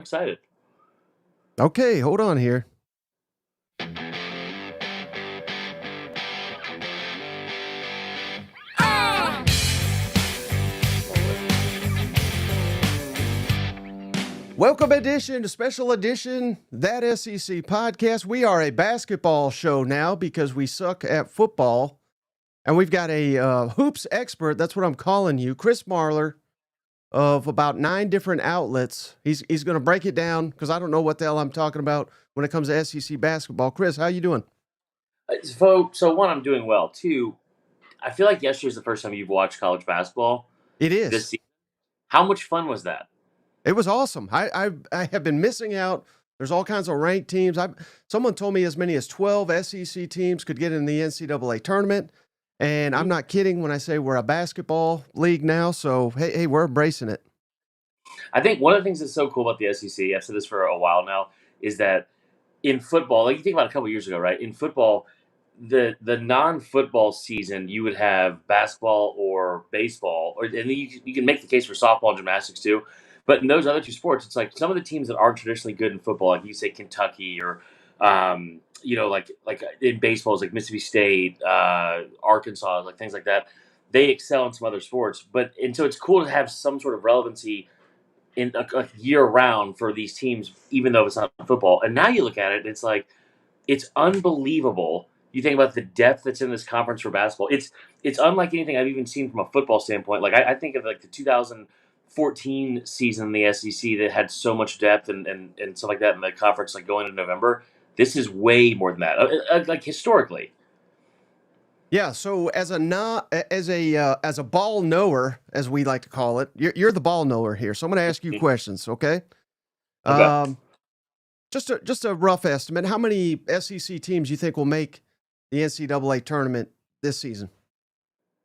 Excited. Okay, hold on here. Welcome edition to special edition, That SEC podcast. We are a basketball show now because we suck at football. And we've got a hoops expert, that's what I'm calling you, Chris Marler, of about 9 different outlets. He's going to break it down because I don't know what the hell I'm talking about when it comes to SEC basketball. Chris, how you doing? So one, I'm doing well. Two, I feel like yesterday's the first time you've watched college basketball It this is. season. How much fun was that? It was awesome. I have been missing out. There's all kinds of ranked teams. Someone told me as many as 12 SEC teams could get in the NCAA tournament, and I'm not kidding when I say we're a basketball league now. So hey, we're embracing it. I think one of the things that's so cool about the SEC, I've said this for a while now, is that in football, like you think about a couple years ago, right? In football, the non-football season, you would have basketball or baseball, and then you can make the case for softball and gymnastics too. But in those other two sports, it's like some of the teams that aren't traditionally good in football, like you say Kentucky or like in baseball, it's like Mississippi State, Arkansas, like things like that. They excel in some other sports, and so it's cool to have some sort of relevancy in a year round for these teams, even though it's not football. And now you look at it, it's like it's unbelievable. You think about the depth that's in this conference for basketball. It's unlike anything I've even seen from a football standpoint. Like I think of like the 2014 season in the SEC that had so much depth and stuff like that in the conference, like going into November. This is way more than that, like historically. Yeah. So as a ball knower, as we like to call it, you're the ball knower here. So I'm going to ask you questions. Okay. Okay, Um, just a rough estimate. How many SEC teams you think will make the NCAA tournament this season?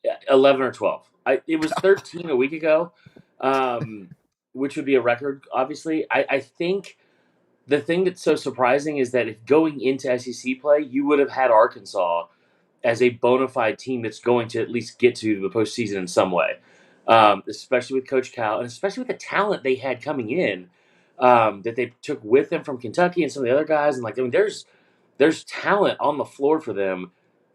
yeah, 11 or 12. It was 13 a week ago, um, which would be a record. Obviously, I think the thing that's so surprising is that if going into SEC play, you would have had Arkansas as a bona fide team that's going to at least get to the postseason in some way, especially with Coach Cal and especially with the talent they had coming in that they took with them from Kentucky and some of the other guys. And like, I mean, there's talent on the floor for them.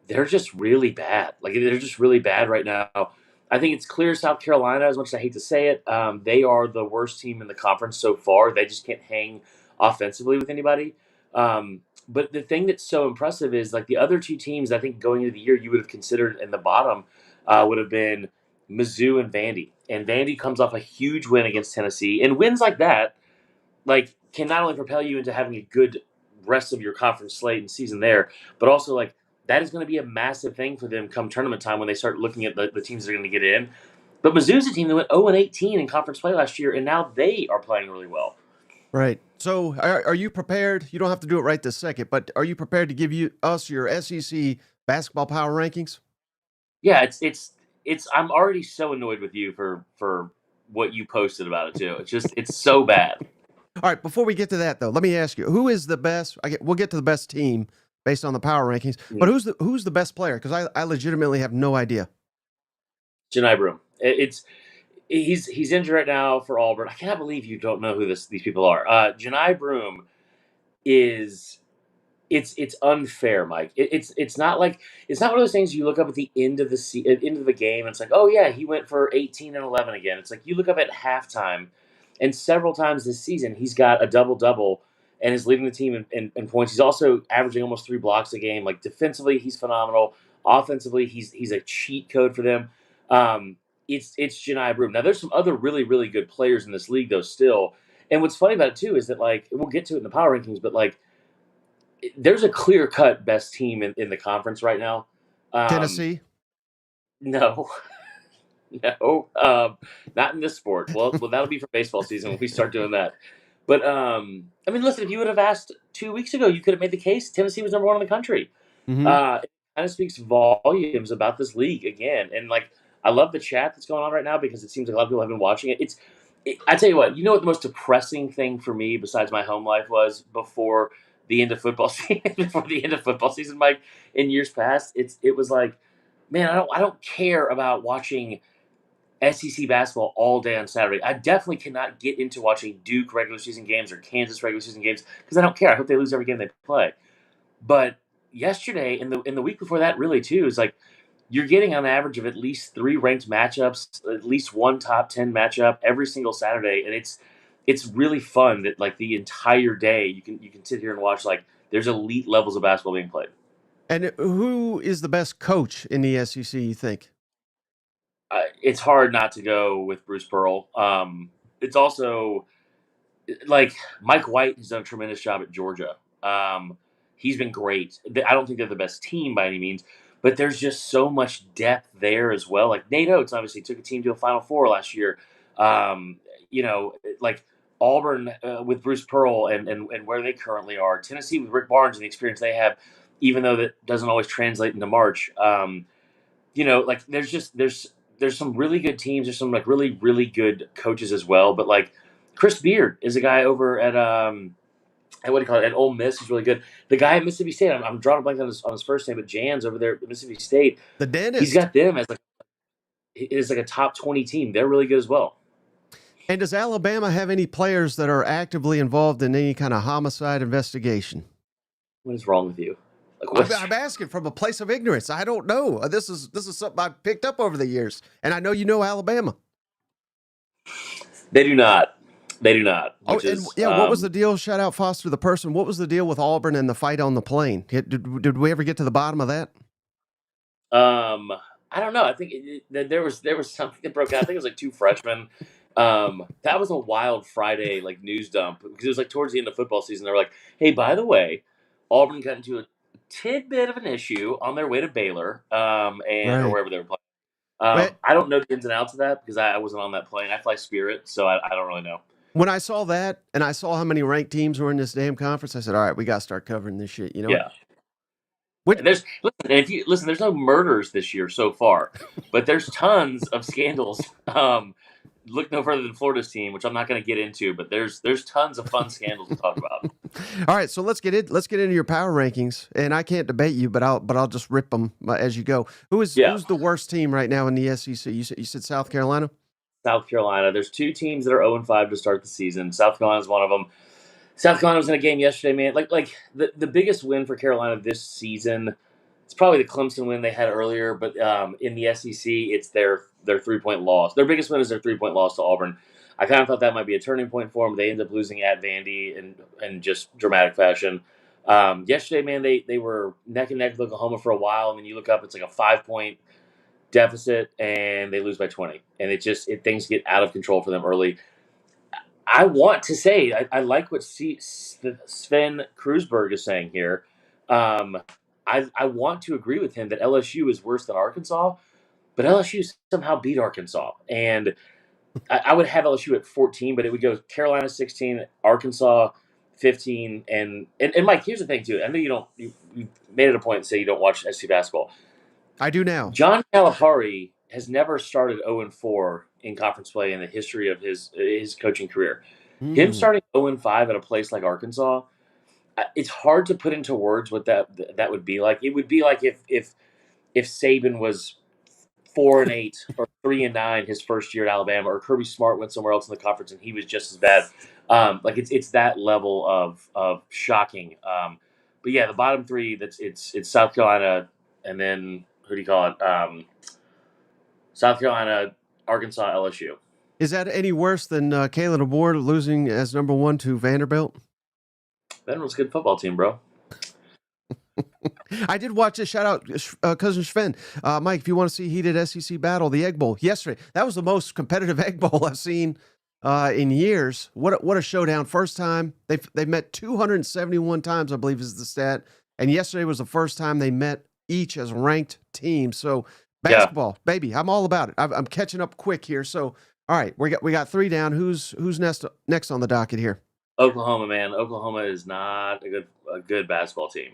They're just really bad. Like they're just really bad right now. I think it's clear South Carolina, as much as I hate to say it, they are the worst team in the conference so far. They just can't hang offensively with anybody. But the thing that's so impressive is like the other two teams. I think going into the year you would have considered in the bottom would have been Mizzou and Vandy. And Vandy comes off a huge win against Tennessee, and wins like that like can not only propel you into having a good rest of your conference slate and season there, but also like that is going to be a massive thing for them come tournament time when they start looking at the teams that are going to get in. But Mizzou's a team that went 0-18 in conference play last year, and now they are playing really well. Right. So, are you prepared? You don't have to do it right this second, but are you prepared to give us your SEC basketball power rankings? Yeah, it's. I'm already so annoyed with you for what you posted about it too. It's so bad. All right. Before we get to that, though, let me ask you: who is the best? We'll get to the best team based on the power rankings, but who's the best player? Because I legitimately have no idea. Janai Broom. He's injured right now for Auburn. I cannot believe you don't know who these people are. Janai Broom is it's unfair, Mike. It's not like it's not one of those things you look up at the end of end of the game and it's like, oh yeah, he went for 18 and 11 again. It's like you look up at halftime, and several times this season he's got a double double and is leading the team in points. He's also averaging almost 3 blocks a game. Like defensively, he's phenomenal. Offensively, he's a cheat code for them. Um, it's Janai Broom. Now there's some other really good players in this league though still. And what's funny about it too is that like we'll get to it in the power rankings, but like there's a clear cut best team in the conference right now. Tennessee. No, no, not in this sport. Well, that'll be for baseball season when we start doing that. But I mean, listen, if you would have asked 2 weeks ago, you could have made the case Tennessee was number one in the country. Mm-hmm. It kind of speaks volumes about this league again. And like, I love the chat that's going on right now because it seems like a lot of people have been watching it. I tell you what, you know what the most depressing thing for me besides my home life was before the end of football season, before the end of football season, Mike, in years past, it was like, man, I don't care about watching SEC basketball all day on Saturday. I definitely cannot get into watching Duke regular season games or Kansas regular season games because I don't care. I hope they lose every game they play. But yesterday and the week before that, really too, is like you're getting on average of at least 3 ranked matchups, at least one top 10 matchup every single Saturday, and it's really fun that like the entire day you can sit here and watch like there's elite levels of basketball being played. And who is the best coach in the SEC, you think? It's hard not to go with Bruce Pearl. It's also like Mike White has done a tremendous job at Georgia. He's been great. I don't think they're the best team by any means, but there's just so much depth there as well. Like Nate Oates obviously took a team to a Final Four last year. Um, like Auburn with Bruce Pearl and where they currently are. Tennessee with Rick Barnes and the experience they have, even though that doesn't always translate into March. Like there's some really good teams. There's some like really really good coaches as well. But like Chris Beard is a guy over at what do you call it at Ole Miss who's really good. The guy at Mississippi State, I'm drawing a blank on his first name, but Jan's over there at Mississippi State. The He's dentist. got them as like a top 20 team. They're really good as well. And does Alabama have any players that are actively involved in any kind of homicide investigation? What is wrong with you? Like what? I'm asking from a place of ignorance. I don't know. This is something I picked up over the years, and I know you know Alabama. They do not. They do not. Oh, Which and is yeah, what was the deal? Shout out Foster the person. What was the deal with Auburn and the fight on the plane? Did we ever get to the bottom of that? Um, I don't know. I think there was something that broke out. I think it was like 2 freshmen. That was a wild Friday like news dump because it was like towards the end of football season. They were like, "Hey, by the way, Auburn got into a tidbit of an issue on their way to Baylor, and or Right. wherever they were playing." But I don't know the ins and outs of that because I wasn't on that plane. I fly Spirit, so I don't really know. when I saw that and I saw how many ranked teams were in this damn conference, I said, "All right, we got to start covering this shit." You know what? Yeah. Which There's listen, if you listen, there's no murders this year so far, but there's tons of scandals. Look no further than Florida's team, which I'm not going to get into, but there's tons of fun scandals to talk about. All right, so let's get into your power rankings, and I can't debate you, but I'll just rip them as you go. Yeah, Who's the worst team right now in the SEC? You said South Carolina. South Carolina. There's 2 teams that are 0-5 to start the season. South Carolina's one of them. South Carolina was in a game yesterday, man. Like the biggest win for Carolina this season. It's probably the Clemson win they had earlier, but in the SEC, it's their 3-point loss. Their biggest win is their 3-point loss to Auburn. I kind of thought that might be a turning point for them. They ended up losing at Vandy in just dramatic fashion. Yesterday, man, they were neck and neck with Oklahoma for a while, and then you look up, it's like a 5-point deficit, and they lose by 20. And things get out of control for them early. I want to say I like what Sven Kreuzberg is saying here. Um, I want to agree with him that LSU is worse than Arkansas, but LSU somehow beat Arkansas, and I would have LSU at 14, but it would go Carolina 16, Arkansas 15, and Mike. Here's the thing too. I know you made it a point to say you don't watch SC basketball. I do now. John Calipari has never started 0-4 in conference play in the history of his coaching career. Him Hmm. starting 0-5 at a place like Arkansas, it's hard to put into words what that would be like. It would be like if Saban was 4-8 or 3-9 his first year at Alabama, or Kirby Smart went somewhere else in the conference and he was just as bad. Like it's that level of shocking. But yeah, the bottom three, it's South Carolina, and then who do you call it? South Carolina, Arkansas, LSU. Is that any worse than Kalen DeBoer losing as number one to Vanderbilt? Veterans good football team, bro. I did watch a shout out, cousin Sven. Mike, if you want to see heated SEC battle, the Egg Bowl yesterday, that was the most competitive Egg Bowl I've seen in years. What a showdown! First time they've met 271 times, I believe is the stat, and yesterday was the first time they met each as ranked teams. So Yeah, basketball, baby, I'm all about it. I'm catching up quick here. So all right, we got three down. Who's next on the docket here? Oklahoma, man. Oklahoma is not a good basketball team.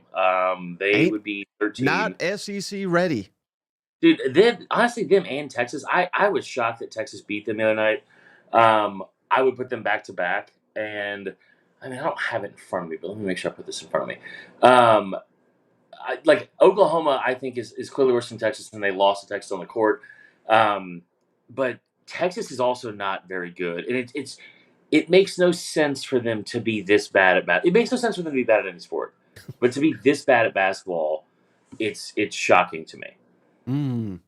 They Ain't would be 13. not SEC ready. Dude, honestly, them and Texas. I was shocked that Texas beat them the other night. I would put them back to back, and I mean I don't have it in front of me, but let me make sure I put this in front of me. Like Oklahoma, I think is clearly worse than Texas, and they lost to Texas on the court. Um, but Texas is also not very good, and it makes no sense for them to be this bad at It makes no sense for them to be bad at any sport, but to be this bad at basketball, it's shocking to me. Mm.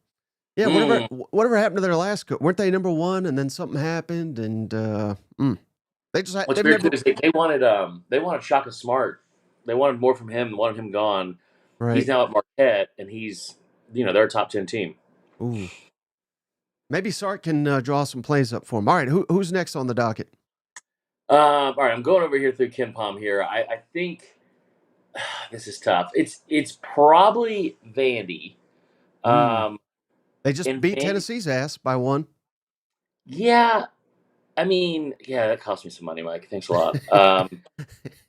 Yeah, Mm. whatever happened to their last weren't they number one and then something happened and they just What's they've weird too never is they wanted Shaka Smart. They wanted more from him. Wanted him gone. He's right. now at Marquette, and he's they're a top 10 team. Ooh. Maybe Sark can draw some plays up for him. All right, who's next on the docket? All right, I'm going over here through Ken Palm here. I think this is tough. It's probably Vandy. Mm. Um, They just and beat Vandy, Tennessee's ass by one. yeah. I mean, yeah, that cost me some money, Mike. Thanks a lot.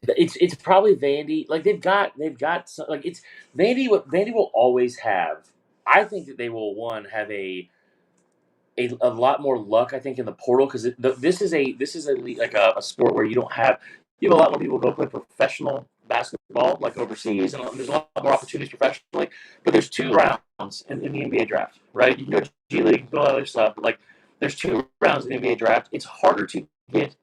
It's probably Vandy. Like they've got some, like it's Vandy. What Vandy will always have. I think that they will have a lot more luck. I think in the portal because this is like a sport where you have a lot more people go play professional basketball like overseas, and there's a lot more opportunities professionally. But there's 2 rounds in the NBA draft, right? You can go G League, go other stuff. But like there's 2 rounds in the NBA draft. It's harder to get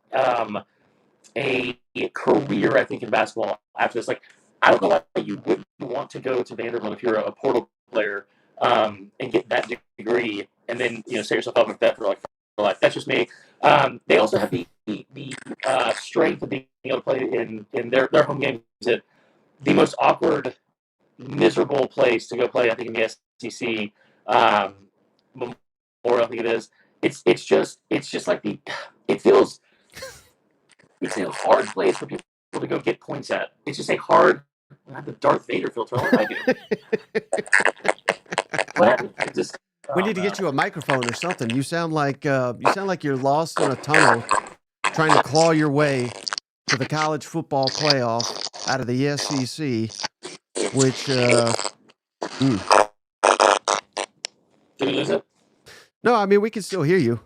a career, I think, in basketball after this. Like, I don't know why you wouldn't want to go to Vanderbilt if you're a portal player and get that degree, and then set yourself up with that for life. That's just me. They also have the strength of being able to play in their home games at the most awkward, miserable place to go play. I think in the SEC Memorial, I think it is. It's just like it feels it's a hard place for people to go get points at. It's just a hard. I have the Darth Vader filter on. What I do? What happened? It just. We Oh need to no. get you a microphone or something. You sound like you're lost in a tunnel trying to claw your way to the college football playoff out of the SEC, which Did we lose it? no, I mean we can still hear you.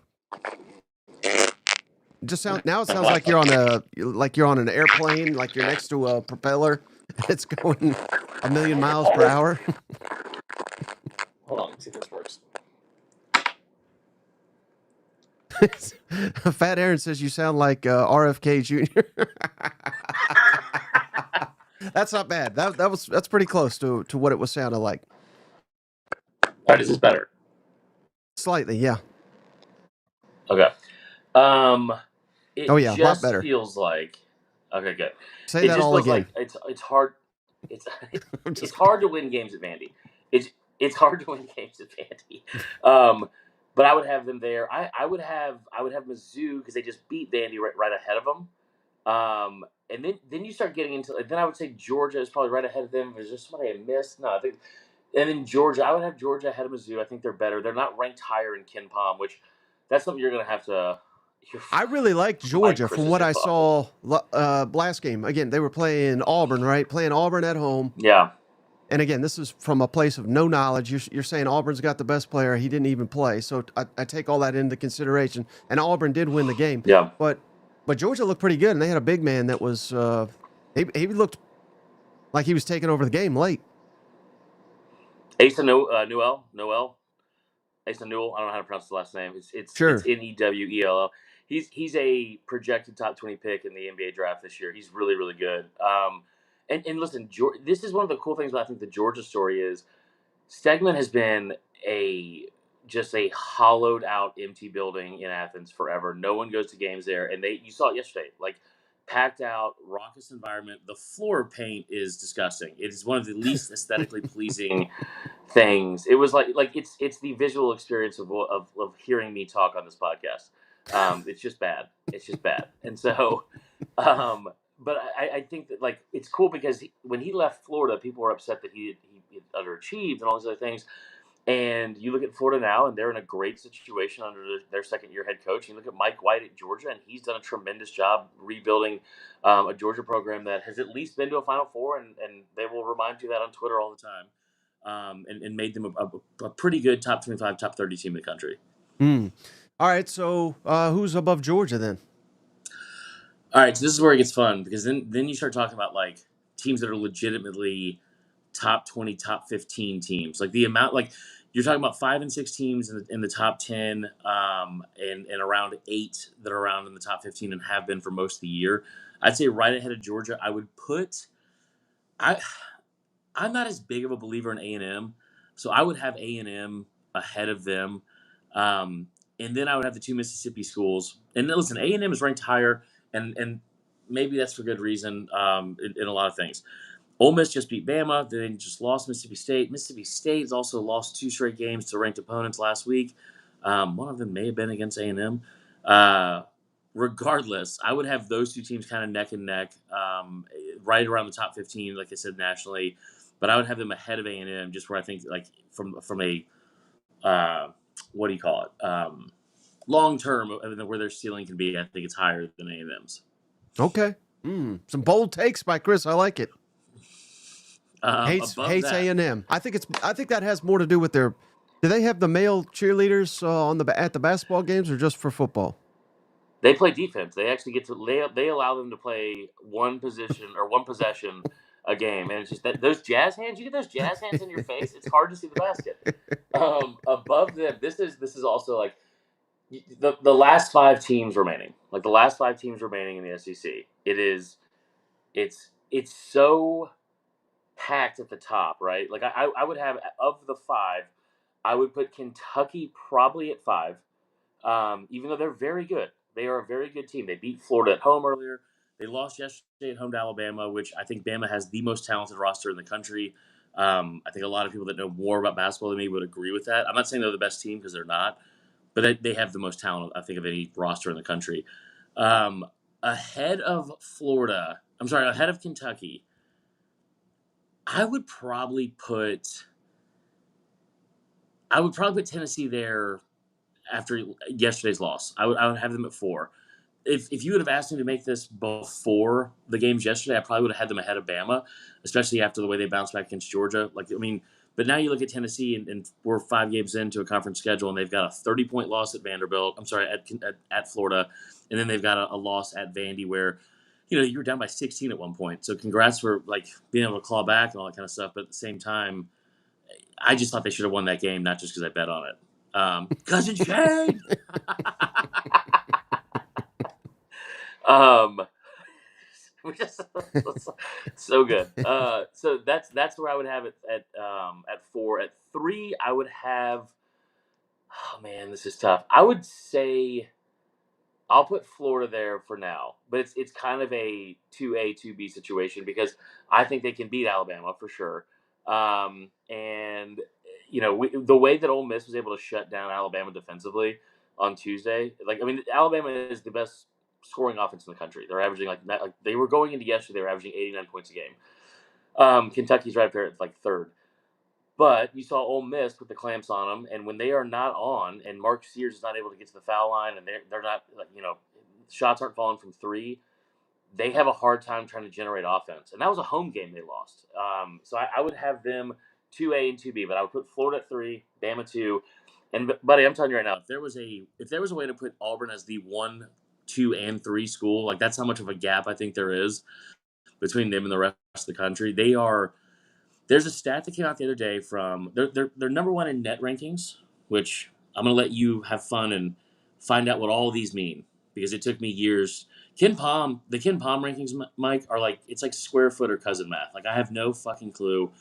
It sounds like you're on an airplane, like you're next to a propeller. It's going a million miles per hour. Hold on, let's see if this works. Fat Aaron says you sound like RFK Jr. That's not bad. That's pretty close to what it was sounding like. All right, is this better? Slightly, yeah. Okay. Um, Oh it yeah, a lot just better. feels like. Okay, good. Say It that just all feels again. like it's hard. It's I'm it's just kidding. hard to win games at Vandy. It's hard to win games at Vandy. Um, but I would have them there. I would have Mizzou because they just beat Vandy right ahead of them. And then you start getting into then I would say Georgia is probably right ahead of them. Is there somebody I missed? No, I think. And then Georgia, I would have Georgia ahead of Mizzou. I think they're better. They're not ranked higher in Ken Palm, which that's something you're going to have to. I really like Mike Georgia from Chris's what I inbox. saw last game. Again, they were playing Auburn, right? Playing Auburn at home. Yeah. And again, this is from a place of no knowledge. You're saying Auburn's got the best player. He didn't even play. So I take all that into consideration. And Auburn did win the game. Yeah. But Georgia looked pretty good. And they had a big man that was, he looked like he was taking over the game late. Asa Noel. Asa Newell. I don't know how to pronounce the last name. It's Sure. Newell. He's a projected top 20 pick in the NBA draft this year. He's really really good. And listen, this is one of the cool things about I think the Georgia story is Stegman has been just a hollowed out empty building in Athens forever. No one goes to games there, and you saw it yesterday, like packed out, raucous environment. The floor paint is disgusting. It is one of the least aesthetically pleasing things. It was like it's the visual experience of hearing me talk on this podcast. It's just bad. It's just bad, and so. But I think that like it's cool because when he left Florida, people were upset that he underachieved and all these other things. And you look at Florida now, and they're in a great situation under their second-year head coach. You look at Mike White at Georgia, and he's done a tremendous job rebuilding a Georgia program that has at least been to a Final Four, and they will remind you that on Twitter all the time, and made them a pretty good top 25, top 30 team in the country. All right. So who's above Georgia then? All right, so this is where it gets fun because then you start talking about like teams that are legitimately top 20, top 15 teams. Like the amount, like you're talking about 5 and 6 teams in the top 10, and around 8 that are around in the top 15 and have been for most of the year. I'd say right ahead of Georgia. I I'm not as big of a believer in A&M, so I would have A&M ahead of them, um, and then I would have the two Mississippi schools. And listen, A&M is ranked higher, and maybe that's for good reason, in a lot of things. Ole Miss just beat Bama. They just lost Mississippi State. Mississippi State has also lost 2 straight games to ranked opponents last week. One of them may have been against A&M. Uh, Regardless, I would have those two teams kind of neck and neck, right around the top 15, like I said, nationally. But I would have them ahead of A&M, just where I think, like from a what do you call it, long term, where their ceiling can be. I think it's higher than A&M's. Okay. Some bold takes by Chris. I like it. Hates Above A&M. I think that has more to do with their. Do they have the male cheerleaders at the basketball games, or just for football? they play defense. They actually get to they allow them to play one position or one possession a game, and it's just that those jazz hands. You get those jazz hands in your face. It's hard to see the basket. Above them, this is also like the last 5 teams remaining. Like the last 5 teams remaining in the SEC. It's so packed at the top, right? Like I would have, of the 5, I would put Kentucky probably at 5. Even though they're very good. They are a very good team. They beat Florida at home earlier. They lost yesterday at home to Alabama, which I think Bama has the most talented roster in the country. I think a lot of people that know more about basketball than me would agree with that. I'm not saying they're the best team, because they're not, but they have the most talent, I think, of any roster in the country. Ahead of Florida, I'm sorry, ahead of Kentucky, I would probably put Tennessee there after yesterday's loss. I would have them at 4. If you would have asked me to make this before the games yesterday, I probably would have had them ahead of Bama, especially after the way they bounced back against Georgia. But now you look at Tennessee, and we're 5 games into a conference schedule, and they've got a 30-point loss at Vanderbilt. I'm sorry, at Florida, and then they've got a loss at Vandy, where you were down by 16 at one point. So congrats for being able to claw back and all that kind of stuff. But at the same time, I just thought they should have won that game, not just because I bet on it. Cousin Shane. Which is so good. So that's where I would have it at 4. At 3, I would have. Oh man, this is tough. I would say I'll put Florida there for now, but it's kind of a 2A 2B situation, because I think they can beat Alabama for sure. And the way that Ole Miss was able to shut down Alabama defensively on Tuesday, Alabama is the best scoring offense in the country. They're averaging they were going into yesterday. They were averaging 89 points a game. Kentucky's right there at third. But you saw Ole Miss with the clamps on them, and when they are not on, and Mark Sears is not able to get to the foul line, and they're not shots aren't falling from 3, they have a hard time trying to generate offense. And that was a home game they lost. So I would have them 2A and 2B, but I would put Florida at 3, Bama 2, and buddy, I'm telling you right now, if there was a way to put Auburn as the 1, 2, and 3 school, that's how much of a gap I think there is between them and the rest of the country. There's a stat that came out the other day from they're number 1 in net rankings, which I'm gonna let you have fun and find out what all these mean, because it took me years. The Ken Palm rankings, Mike, are it's like square foot or cousin math. I have no fucking clue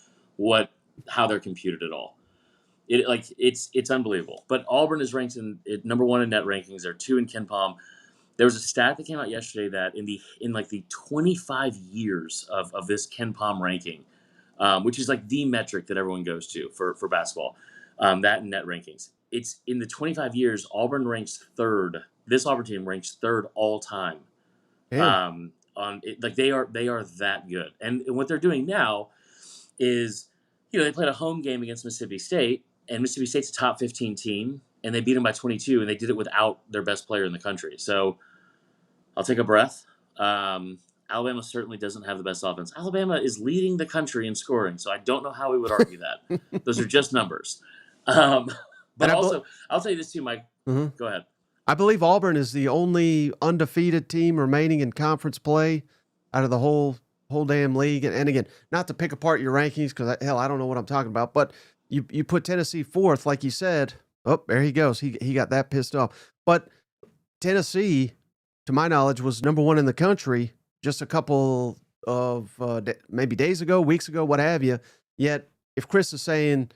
how they're computed at all. It's unbelievable. But Auburn is ranked number 1 in net rankings. They're 2 in Ken Palm. There was a stat that came out yesterday that in the 25 years of this Ken Palm ranking, which is the metric that everyone goes to for basketball, that and net rankings. It's in the 25 years, Auburn ranks 3rd. This Auburn team ranks 3rd all time. They are that good. And what they're doing now is, they played a home game against Mississippi State, and Mississippi State's a top 15 team, and they beat them by 22, and they did it without their best player in the country. So I'll take a breath. Alabama certainly doesn't have the best offense. Alabama is leading the country in scoring, so I don't know how we would argue that. Those are just numbers. But also, I'll tell you this too, Mike. Mm-hmm. Go ahead. I believe Auburn is the only undefeated team remaining in conference play out of the whole damn league. And again, not to pick apart your rankings, because hell, I don't know what I'm talking about. But you put Tennessee fourth, like you said. Oh, there he goes. He got that pissed off. But Tennessee, to my knowledge, was number one in the country just a couple of maybe days ago, weeks ago, what have you. Yet, if Chris is saying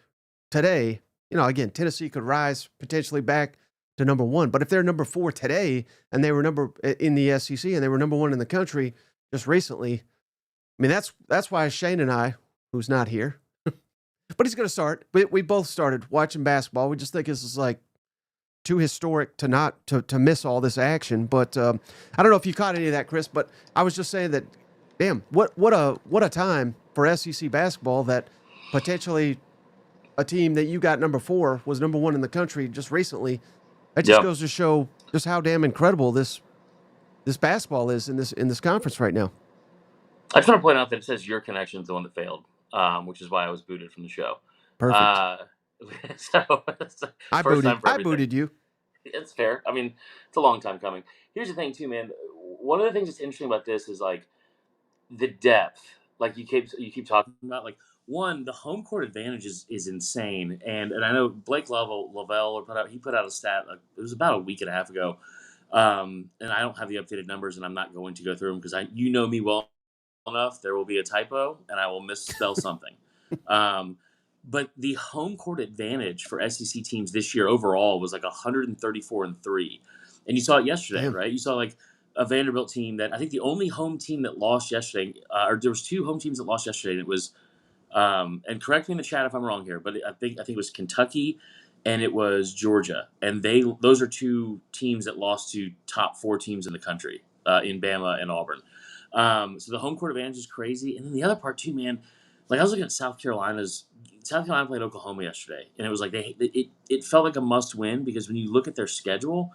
today, again, Tennessee could rise potentially back to number one. But if they're number four today and they were number in the SEC and they were number one in the country just recently, I mean, that's why Shane and I, who's not here, but he's going to start. We both started watching basketball. We just think this is like too historic to not to miss all this action. But I don't know if you caught any of that, Chris. But I was just saying that, damn, what a time for SEC basketball that potentially a team that you got number 4 was number 1 in the country just recently. That just goes to show just how damn incredible this basketball is in this conference right now. I just want to point out that it says your connection is the one that failed, which is why I was booted from the show. Perfect. So I booted you. It's fair. I mean, it's a long time coming. Here's the thing, too, man. One of the things that's interesting about this is like the depth. Like you keep talking about, like, one, the home court advantage is insane, and I know Blake Lavelle put out a stat, like, it was about a week and a half ago, and I don't have the updated numbers, and I'm not going to go through them because you know me well enough. There will be a typo, and I will misspell something. But the home court advantage for SEC teams this year overall was like 134-3, and you saw it yesterday, right? You saw like a Vanderbilt team that I think the only home team that lost yesterday, or there was 2 home teams that lost yesterday, and it was, and correct me in the chat if I'm wrong here, but I think it was Kentucky and it was Georgia, and those are 2 teams that lost to top 4 teams in the country, in Bama and Auburn. So the home court advantage is crazy, and then the other part too, man. Like I was looking at South Carolina played Oklahoma yesterday, and it was like it felt like a must win because when you look at their schedule,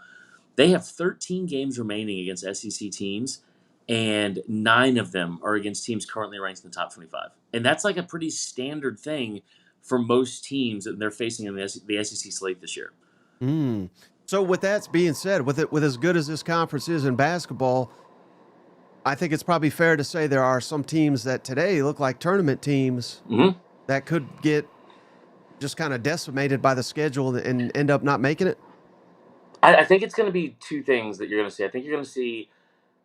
they have 13 games remaining against SEC teams, and 9 of them are against teams currently ranked in the top 25. And that's like a pretty standard thing for most teams that they're facing in the SEC slate this year. So with that being said, with as good as this conference is in basketball, I think it's probably fair to say there are some teams that today look like tournament teams that could get just kind of decimated by the schedule and end up not making it. I think it's going to be 2 things that you're going to see. I think you're going to see,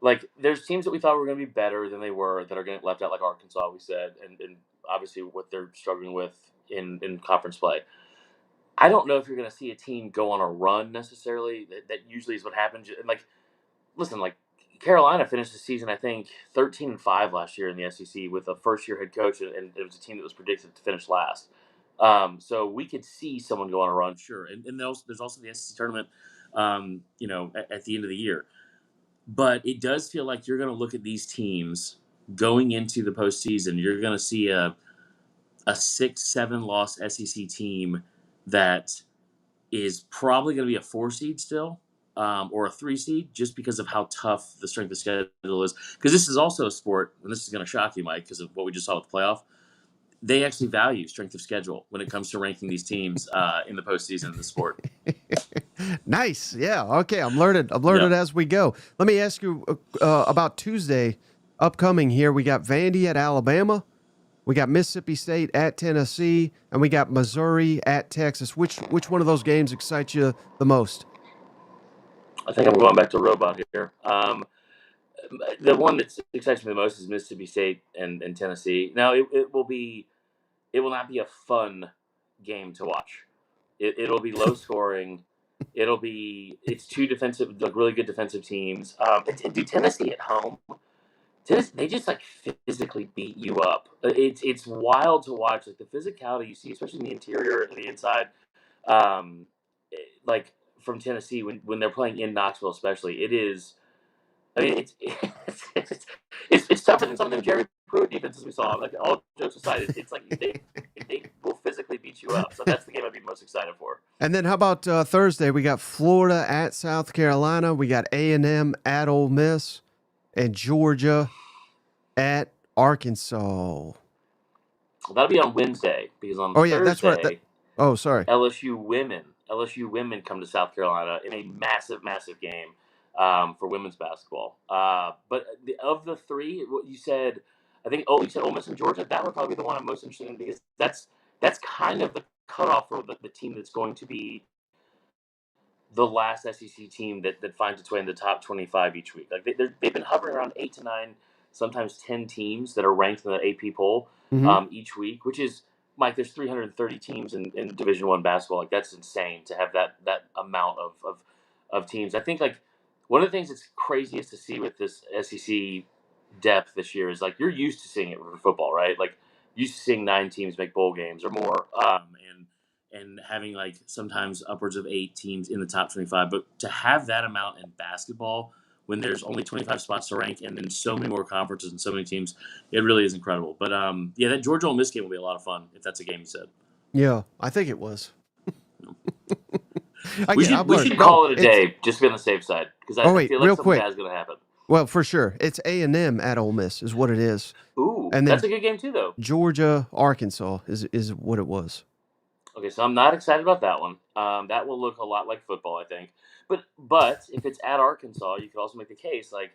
like, there's teams that we thought were going to be better than they were that are going to get left out, like Arkansas, we said, and obviously what they're struggling with in conference play. I don't know if you're going to see a team go on a run necessarily. That usually is what happens. And like, listen, like Carolina finished the season, I think 13-5 last year in the SEC with a first-year head coach, and it was a team that was predicted to finish last. So we could see someone go on a run, sure. And there's also the SEC tournament, at the end of the year. But it does feel like you're going to look at these teams going into the postseason. You're going to see a 6-7 loss SEC team that is probably going to be a 4 seed still, or a 3 seed, just because of how tough the strength of schedule is. Because this is also a sport, and this is going to shock you, Mike, because of what we just saw with the playoff. They actually value strength of schedule when it comes to ranking these teams in the postseason in the sport. Nice, yeah. Okay, I'm learning as we go. Let me ask you about Tuesday upcoming here. We got Vandy at Alabama. We got Mississippi State at Tennessee, and we got Missouri at Texas. Which one of those games excites you the most? I think I'm going back to Robot here. The one that excites me the most is Mississippi State and Tennessee. Now, it will not be a fun game to watch. It'll be low scoring. It's 2 defensive, like really good defensive teams. Do Tennessee at home? They just like physically beat you up. It's wild to watch, like the physicality you see, especially in the interior and the inside. Like from Tennessee when they're playing in Knoxville, especially, it is. I mean, it's tougher than some of them Jerry Pruitt defenses we saw. Like all jokes aside, it's like they will physically beat you up. So that's the game I'd be most excited for. And then how about Thursday? We got Florida at South Carolina. We got A&M at Ole Miss, and Georgia at Arkansas. Well, that'll be on Wednesday because on Thursday. That's right. Sorry. LSU women come to South Carolina in a massive, massive game for women's basketball. But of the 3, what you said, I think you said Ole Miss and Georgia. That would probably be the one I'm most interested in because that's kind of the cutoff for the team that's going to be the last SEC team that finds its way in the top 25 each week. Like they've been hovering around 8 to 9, sometimes 10 teams that are ranked in the AP poll each week, which is, Mike, there's 330 teams in Division I basketball. Like, that's insane to have that amount of teams. I think, like, one of the things that's craziest to see with this SEC depth this year is, like, you're used to seeing it for football, right? Like, used to seeing 9 teams make bowl games or more, and having, like, sometimes upwards of 8 teams in the top 25. But to have that amount in basketball when there's only 25 spots to rank and then so many more conferences and so many teams, it really is incredible. But, yeah, that Georgia Ole Miss game will be a lot of fun, if that's a game you said. Yeah, I think it was. We should call it a day, just to be on the safe side, because I feel like something bad is going to happen. Well, for sure. It's A&M at Ole Miss is what it is. Ooh, and that's a good game too, though. Georgia, Arkansas is what it was. Okay, so I'm not excited about that one. That will look a lot like football, I think. But if it's at Arkansas, you could also make the case, like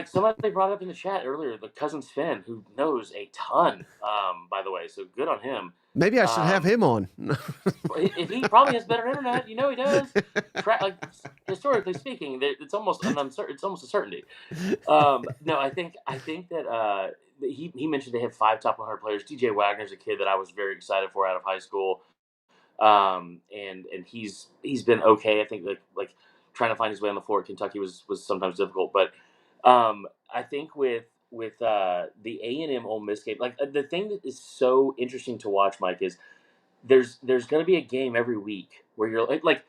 somebody brought up in the chat earlier, the Cousins Finn, who knows a ton, by the way, so good on him. Maybe I should have him on. If he probably has better internet, he does. Like, historically speaking, it's almost a certainty. No, I think that he mentioned they have 5 top 100 players. DJ Wagner's a kid that I was very excited for out of high school, and he's been okay. I think like trying to find his way on the floor at Kentucky was sometimes difficult, but I think with the A&M Ole Miss game, like the thing that is so interesting to watch, Mike, is there's going to be a game every week where you're like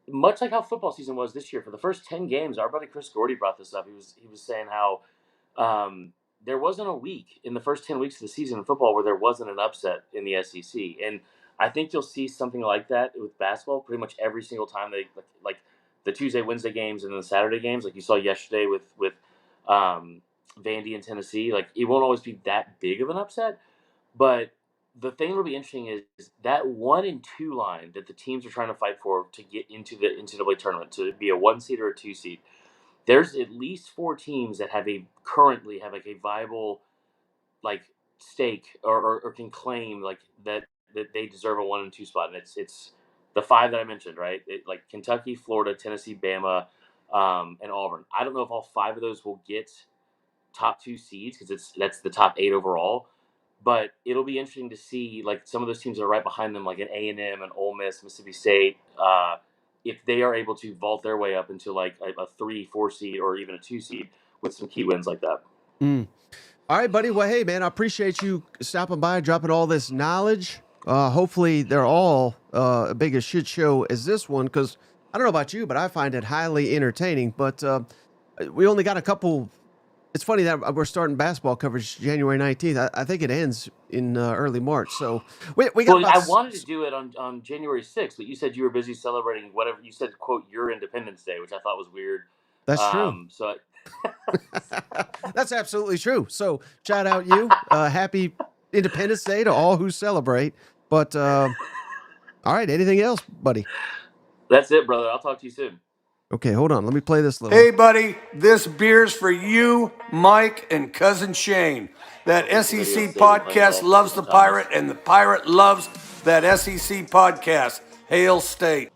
much like how football season was this year. For the first 10 games, our buddy Chris Gordy brought this up. He was saying how there wasn't a week in the first 10 weeks of the season in football where there wasn't an upset in the SEC, and I think you'll see something like that with basketball pretty much every single time they like the Tuesday, Wednesday games and then the Saturday games, like you saw yesterday with Vandy and Tennessee. Like, it won't always be that big of an upset, but the thing that'll be interesting is that 1 and 2 line that the teams are trying to fight for to get into the NCAA tournament, to be a 1 seed or a 2 seed. There's at least 4 teams that currently have like a viable like stake or can claim like that they deserve a 1 and 2 spot, and it's the 5 that I mentioned, right? Like Kentucky, Florida, Tennessee, Bama, and Auburn. I don't know if all 5 of those will get top 2 seeds because that's the top 8 overall. But it'll be interesting to see like some of those teams that are right behind them, like an A&M, and Ole Miss, Mississippi State, if they are able to vault their way up into like a 3-4 seed or even a 2 seed with some key wins like that. All right, buddy. Well, hey, man, I appreciate you stopping by, dropping all this knowledge. Hopefully they're all a big a shit show as this one, because I don't know about you, but I find it highly entertaining. But we only got a couple. It's funny that we're starting basketball coverage January 19th. I think it ends in early March. So we got. Well, I wanted to do it on January 6th, but you said you were busy celebrating whatever you said, quote, your Independence Day, which I thought was weird. That's true. So that's absolutely true. So shout out you. Happy Independence Day to all who celebrate. But all right, anything else, buddy? That's it, brother. I'll talk to you soon. Okay, hold on. Let me play this little. Hey, buddy, this beer's for you, Mike, and Cousin Shane. That SEC podcast loves the Pirate, and the Pirate loves that SEC podcast. Hail State.